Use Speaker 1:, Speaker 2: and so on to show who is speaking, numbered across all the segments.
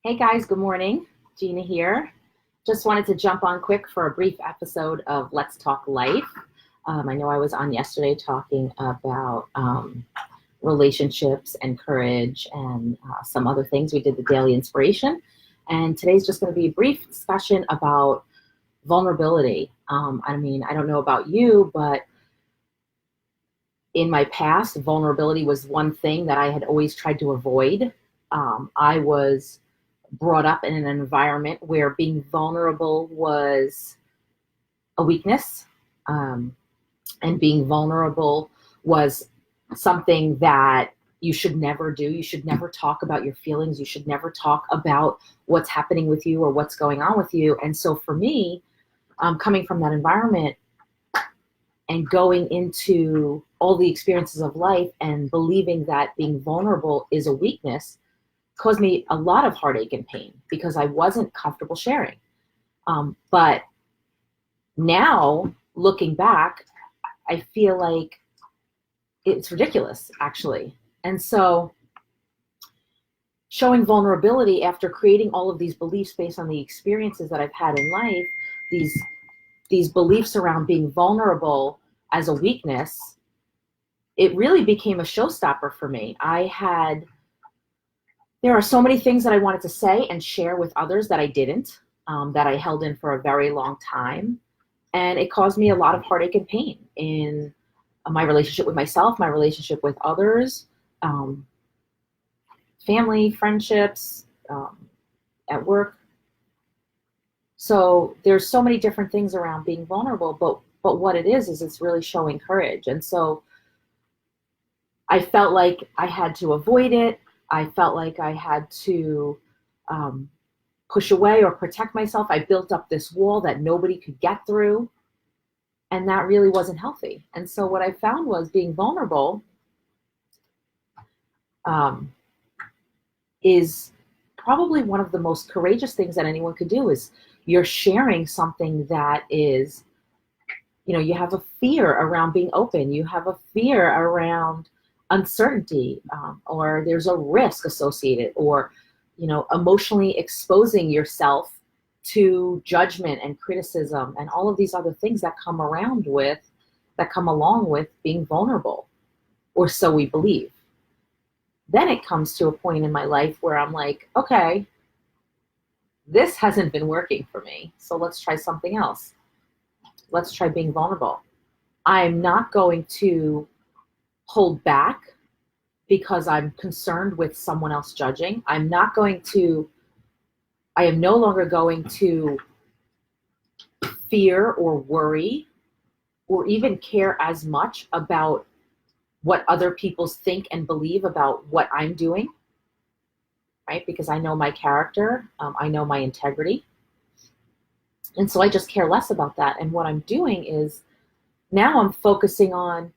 Speaker 1: Hey guys, good morning. Gina here. Just wanted to jump on quick for a brief episode of Let's Talk Life. I know I was on yesterday talking about relationships and courage and some other things. We did the daily inspiration. And today's just going to be a brief discussion about vulnerability. I don't know about you, but in my past, vulnerability was one thing that I had always tried to avoid. I was brought up in an environment where being vulnerable was a weakness, and being vulnerable was something that you should never do. You should never talk about your feelings. You should never talk about what's happening with you or what's going on with you. And so for me, coming from that environment and going into all the experiences of life and believing that being vulnerable is a weakness caused me a lot of heartache and pain because I wasn't comfortable sharing. But now, looking back, I feel like it's ridiculous, actually. And so showing vulnerability after creating all of these beliefs based on the experiences that I've had in life, these beliefs around being vulnerable as a weakness, it really became a showstopper for me. There are so many things that I wanted to say and share with others that I didn't, that I held in for a very long time. And it caused me a lot of heartache and pain in my relationship with myself, my relationship with others, family, friendships, at work. So there's so many different things around being vulnerable, but what it is it's really showing courage. And so I felt like I had to avoid it. I felt like I had to push away or protect myself. I built up this wall that nobody could get through, and that really wasn't healthy. And so what I found was being vulnerable is probably one of the most courageous things that anyone could do. Is you're sharing something that is, you have a fear around being open. You have a fear around uncertainty, or there's a risk associated, or emotionally exposing yourself to judgment and criticism and all of these other things that come along with being vulnerable, or so we believe. Then it comes to a point in my life where I'm like, okay, this hasn't been working for me, so let's try something else. Let's try being vulnerable. I'm not going to hold back because I'm concerned with someone else judging. I am no longer going to fear or worry or even care as much about what other people think and believe about what I'm doing, right? Because I know my character, I know my integrity. And so I just care less about that. And what I'm doing is now I'm focusing on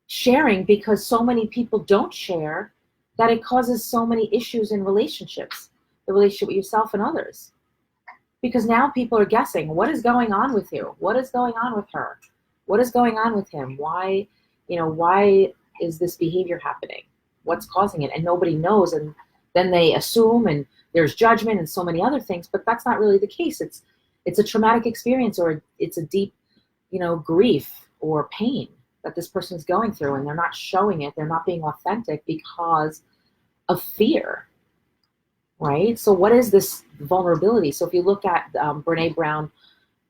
Speaker 1: sharing, because so many people don't share that it causes so many issues in relationships, the relationship with yourself and others. Because now people are guessing, what is going on with you? What is going on with her? What is going on with him? Why is this behavior happening? What's causing it? And nobody knows. And then they assume, and there's judgment and so many other things, but that's not really the case. It's a traumatic experience, or it's a deep, grief or pain that this person's going through, and they're not showing it. They're not being authentic because of fear, right? So what is this vulnerability? So if you look at Brene Brown,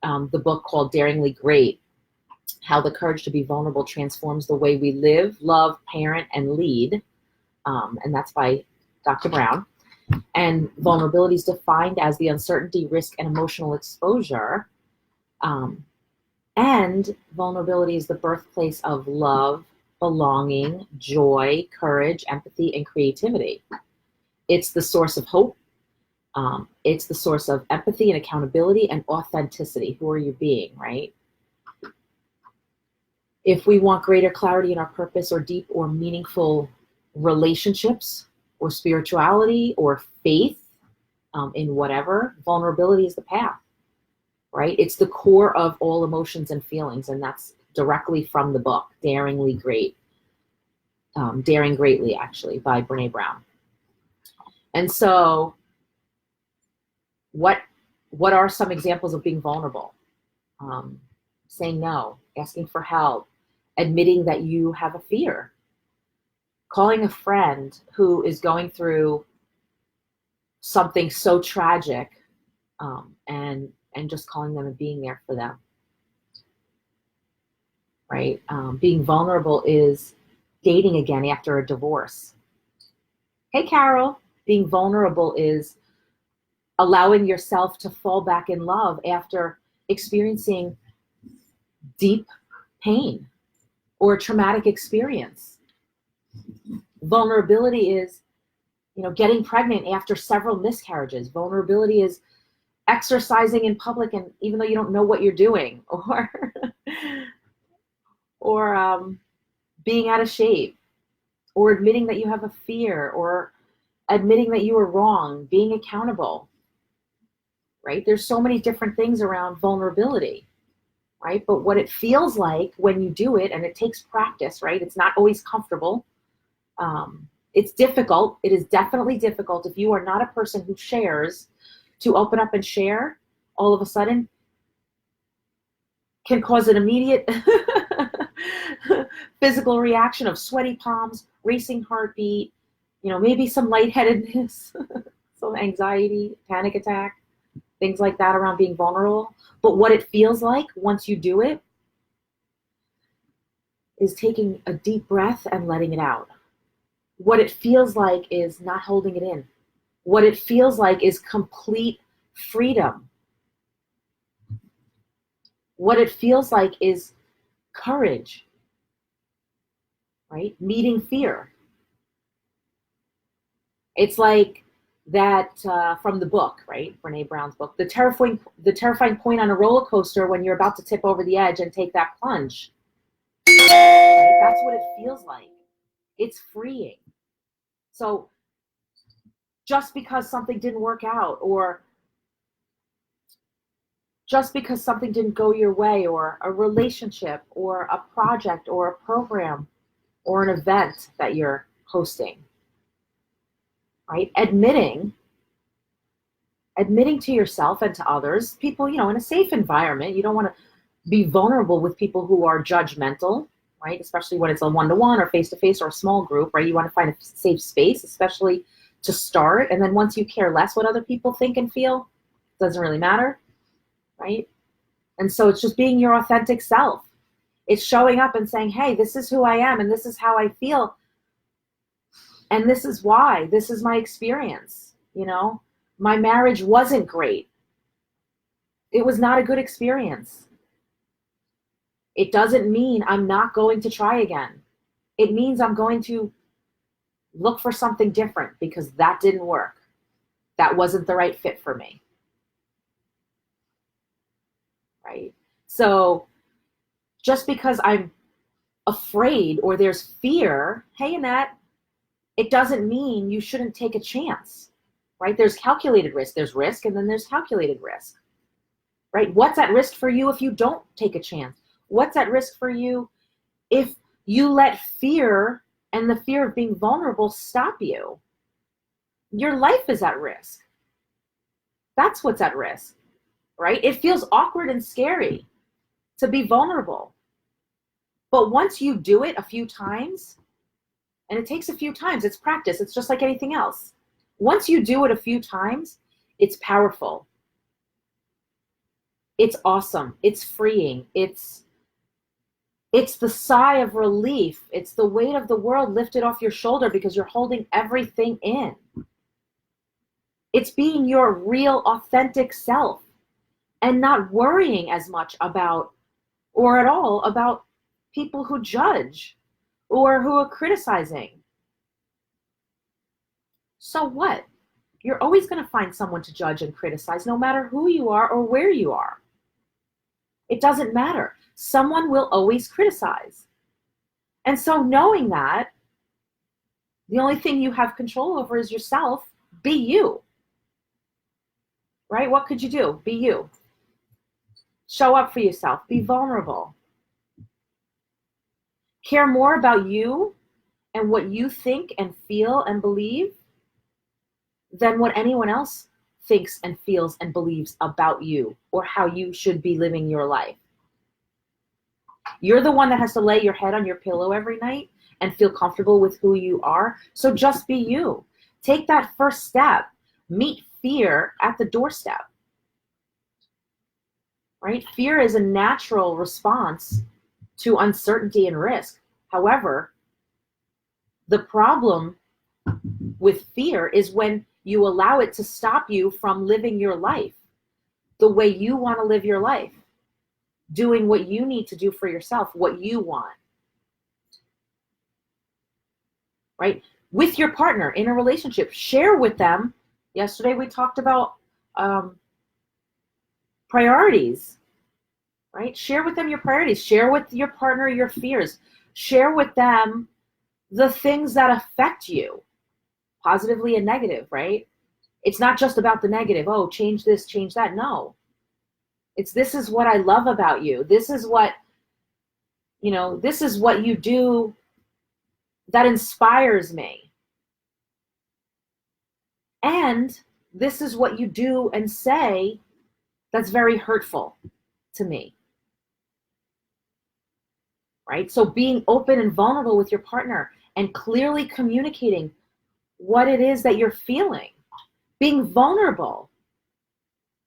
Speaker 1: the book called Daringly Great, How the Courage to Be Vulnerable Transforms the Way We Live, Love, Parent, and Lead, and that's by Dr. Brown. And vulnerability is defined as the uncertainty, risk, and emotional exposure. And vulnerability is the birthplace of love, belonging, joy, courage, empathy, and creativity. It's the source of hope. It's the source of empathy and accountability and authenticity. Who are you being, right? If we want greater clarity in our purpose, or deep or meaningful relationships, or spirituality, or faith, in whatever, vulnerability is the path. Right? It's the core of all emotions and feelings, and that's directly from the book, Daringly Great. Daring Greatly, actually, by Brene Brown. And so What are some examples of being vulnerable? Saying no, asking for help, admitting that you have a fear, calling a friend who is going through something so tragic, and just calling them and being there for them, right? Being vulnerable is dating again after a divorce. Hey, Carol. Being vulnerable is allowing yourself to fall back in love after experiencing deep pain or a traumatic experience. Vulnerability is, getting pregnant after several miscarriages. Vulnerability is exercising in public and even though you don't know what you're doing, or being out of shape, or admitting that you have a fear, or admitting that you are wrong, being accountable, right? There's so many different things around vulnerability, right? But what it feels like when you do it, and it takes practice, right? It's not always comfortable. It's difficult. It is definitely difficult if you are not a person who shares. To open up and share all of a sudden can cause an immediate physical reaction of sweaty palms, racing heartbeat, maybe some lightheadedness, some anxiety, panic attack, things like that around being vulnerable. But what it feels like once you do it is taking a deep breath and letting it out. What it feels like is not holding it in. What it feels like is complete freedom. What it feels like is courage, right? Meeting fear. It's like that from the book, right? Brene Brown's book, the terrifying point on a roller coaster when you're about to tip over the edge and take that plunge. Right? That's what it feels like. It's freeing. So just because something didn't work out, or just because something didn't go your way, or a relationship, or a project, or a program, or an event that you're hosting, right? Admitting to yourself and to others, people, in a safe environment. You don't want to be vulnerable with people who are judgmental, right? Especially when it's a one-to-one or face-to-face or a small group, right? You want to find a safe space, especially to start. And then once you care less what other people think and feel, it doesn't really matter, right? And so it's just being your authentic self. It's showing up and saying, hey, this is who I am, and this is how I feel, and this is why. This is my experience. My marriage wasn't great. It was not a good experience. It doesn't mean I'm not going to try again. It means I'm going to look for something different because that didn't work. That wasn't the right fit for me. Right? So just because I'm afraid or there's fear, hey, Annette, it doesn't mean you shouldn't take a chance, right? There's calculated risk. There's risk, and then there's calculated risk, right? What's at risk for you if you don't take a chance? What's at risk for you if you let fear and the fear of being vulnerable stop you? Your life is at risk. That's what's at risk, right? It feels awkward and scary to be vulnerable. But once you do it a few times, and it takes a few times, it's practice. It's just like anything else. Once you do it a few times, it's powerful. It's awesome. It's freeing. It's the sigh of relief. It's the weight of the world lifted off your shoulder because you're holding everything in. It's being your real, authentic self and not worrying as much about, or at all, about people who judge or who are criticizing. So what? You're always going to find someone to judge and criticize, no matter who you are or where you are. It doesn't matter. Someone will always criticize. And so knowing that, the only thing you have control over is yourself. Be you. Right? What could you do? Be you. Show up for yourself. Be vulnerable. Care more about you and what you think and feel and believe than what anyone else thinks and feels and believes about you or how you should be living your life. You're the one that has to lay your head on your pillow every night and feel comfortable with who you are. So just be you. Take that first step. Meet fear at the doorstep. Right? Fear is a natural response to uncertainty and risk. However, the problem with fear is when you allow it to stop you from living your life the way you want to live your life, doing what you need to do for yourself, what you want. Right? With your partner in a relationship, share with them. Yesterday we talked about priorities, right? Share with them your priorities. Share with your partner your fears. Share with them the things that affect you, positively and negative, right? It's not just about the negative. Oh, change this, change that. No. It's this is what I love about you. This is what, this is what you do that inspires me. And this is what you do and say that's very hurtful to me. Right? So being open and vulnerable with your partner and clearly communicating what it is that you're feeling, being vulnerable.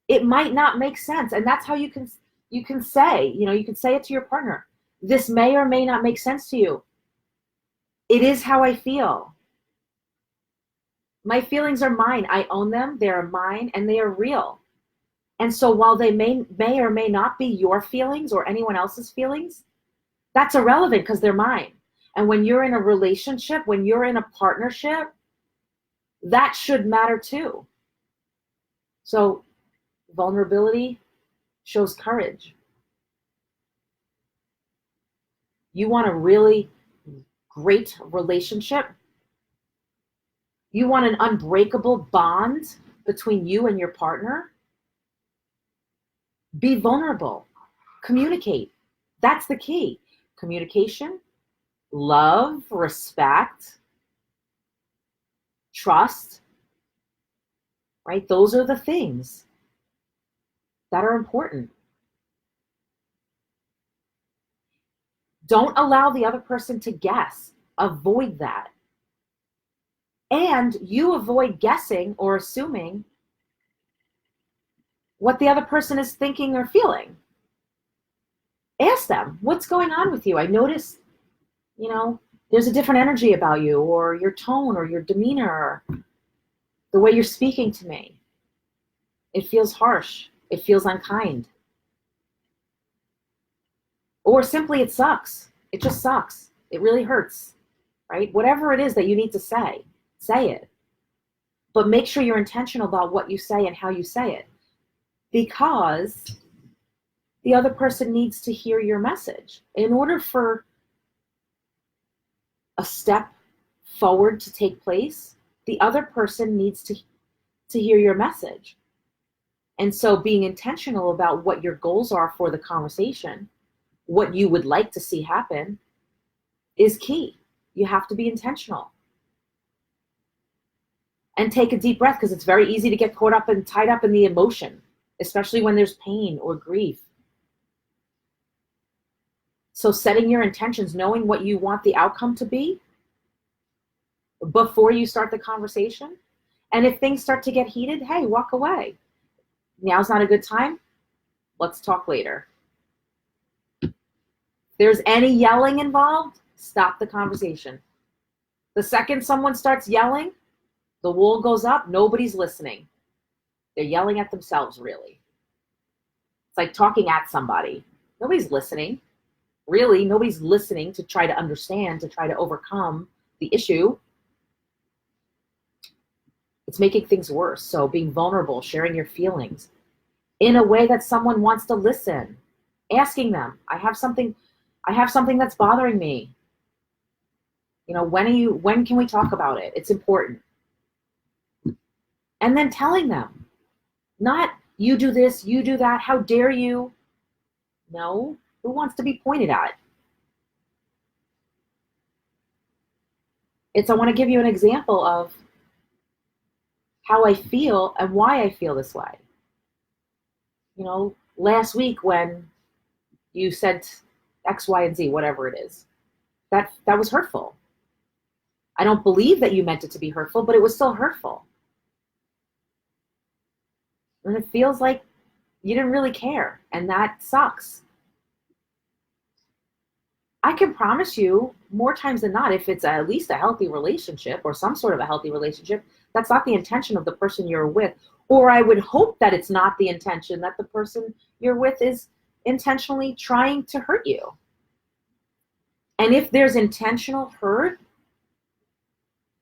Speaker 1: It might not make sense. And that's how you can say, you can say it to your partner. This may or may not make sense to you. It is how I feel. My feelings are mine. I own them. They are mine and they are real. And so while they may or may not be your feelings or anyone else's feelings, that's irrelevant because they're mine. And when you're in a relationship, when you're in a partnership, that should matter too. So vulnerability shows courage. You want a really great relationship? You want an unbreakable bond between you and your partner? Be vulnerable. Communicate. That's the key. Communication, love, respect, trust, right? Those are the things that are important. Don't allow the other person to guess. Avoid that. And you avoid guessing or assuming what the other person is thinking or feeling. Ask them, what's going on with you? I noticed, there's a different energy about you, or your tone or your demeanor, or the way you're speaking to me. It feels harsh. It feels unkind. Or simply it sucks. It just sucks. It really hurts, right? Whatever it is that you need to say it. But make sure you're intentional about what you say and how you say it. Because the other person needs to hear your message. In order for a step forward to take place, the other person needs to hear your message. And so being intentional about what your goals are for the conversation, what you would like to see happen, is key. You have to be intentional. And take a deep breath, because it's very easy to get caught up and tied up in the emotion, especially when there's pain or grief. So setting your intentions, knowing what you want the outcome to be before you start the conversation. And if things start to get heated, hey, walk away. Now's not a good time. Let's talk later. If there's any yelling involved, stop the conversation. The second someone starts yelling, the wall goes up, nobody's listening. They're yelling at themselves, really. It's like talking at somebody. Nobody's listening. Really, nobody's listening to try to understand, to try to overcome the issue. It's making things worse. So being vulnerable, sharing your feelings in a way that someone wants to listen. Asking them, I have something that's bothering me. When can we talk about it? It's important. And then telling them, not you do this, you do that, how dare you? No, who wants to be pointed at? I want to give you an example of how I feel and why I feel this way. You know, last week when you said X, Y, and Z, whatever it is, that was hurtful. I don't believe that you meant it to be hurtful, but it was still hurtful. And it feels like you didn't really care, and that sucks. I can promise you more times than not, if it's at least a healthy relationship or some sort of a healthy relationship, that's not the intention of the person you're with. Or I would hope that it's not the intention, that the person you're with is intentionally trying to hurt you. And if there's intentional hurt,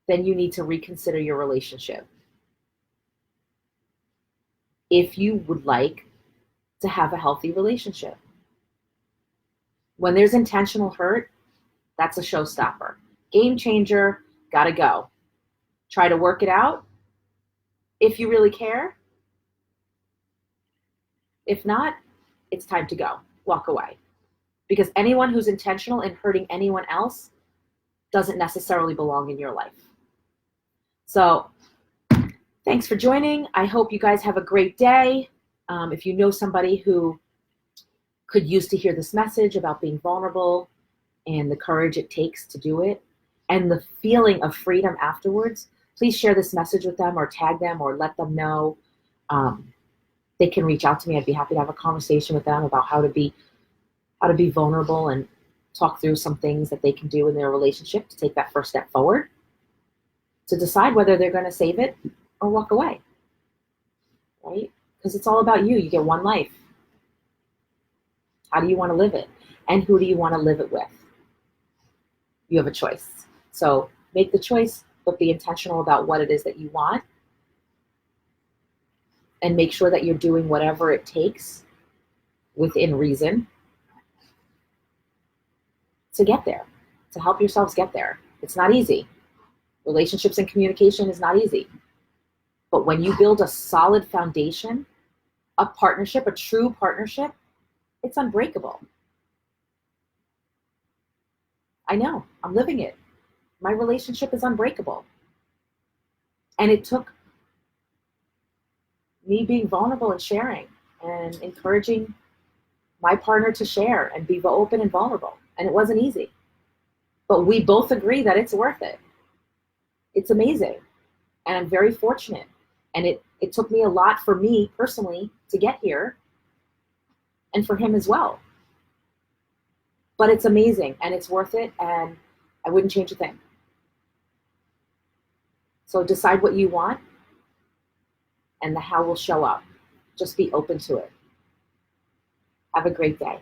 Speaker 1: then you need to reconsider your relationship. If you would like to have a healthy relationship. When there's intentional hurt, that's a showstopper. Game changer, gotta go. Try to work it out if you really care. If not, it's time to go. Walk away. Because anyone who's intentional in hurting anyone else doesn't necessarily belong in your life. So thanks for joining. I hope you guys have a great day. If you know somebody who could use to hear this message about being vulnerable and the courage it takes to do it and the feeling of freedom afterwards, please share this message with them or tag them or let them know. They can reach out to me. I'd be happy to have a conversation with them about how to be vulnerable and talk through some things that they can do in their relationship to take that first step forward, to decide whether they're going to save it or walk away, right? Because it's all about you. You get one life. How do you want to live it? And who do you want to live it with? You have a choice. So make the choice, but be intentional about what it is that you want. And make sure that you're doing whatever it takes within reason to get there, to help yourselves get there. It's not easy. Relationships and communication is not easy. But when you build a solid foundation, a partnership, a true partnership, it's unbreakable. I know, I'm living it. My relationship is unbreakable. And it took me being vulnerable and sharing and encouraging my partner to share and be open and vulnerable. And it wasn't easy. But we both agree that it's worth it. It's amazing. And I'm very fortunate. And it took me a lot for me personally to get here and for him as well. But it's amazing and it's worth it, and I wouldn't change a thing. So decide what you want and the how will show up. Just be open to it. Have a great day.